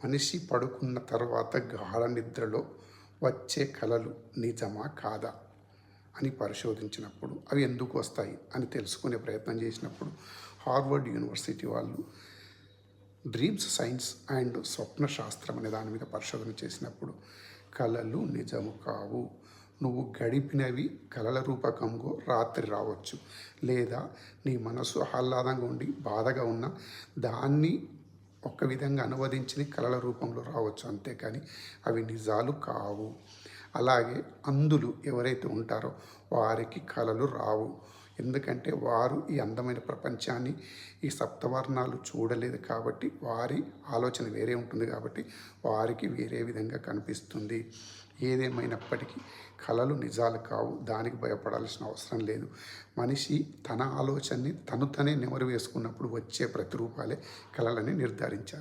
మనిషి పడుకున్న తర్వాత గాఢ నిద్రలో వచ్చే కలలు నిజమా కాదా అని పరిశోధించినప్పుడు అవి ఎందుకు వస్తాయి అని తెలుసుకునే ప్రయత్నం చేసినప్పుడు హార్వర్డ్ యూనివర్సిటీ వాళ్ళు డ్రీమ్స్ సైన్స్ అండ్ స్వప్న శాస్త్రం అనే దాని మీద పరిశోధన చేసినప్పుడు కలలు నిజము కావు. నువ్వు గడిపినవి కలల రూపకంగా రాత్రి రావచ్చు, లేదా నీ మనసు ఆహ్లాదంగా ఉండి బాధగా ఉన్న దాన్ని ఒక విధంగా అనువదించి కలల రూపంలో రావచ్చు, అంతేకాని అవి నిజాలు కావు. అలాగే అంధులు ఎవరైతే ఉంటారో వారికి కలలు రావు. ఎందుకంటే వారు ఈ అందమైన ప్రపంచాన్ని, ఈ సప్తవర్ణాలు చూడలేదు కాబట్టి వారి ఆలోచన వేరే ఉంటుంది కాబట్టి వారికి వేరే విధంగా కనిపిస్తుంది. ఏదేమైనప్పటికీ కలలు నిజాలు కావు, దానికి భయపడాల్సిన అవసరం లేదు. మనిషి తన ఆలోచనని తనే నెమరు వేసుకున్నప్పుడు వచ్చే ప్రతిరూపాలే కలలని నిర్ధారించారు.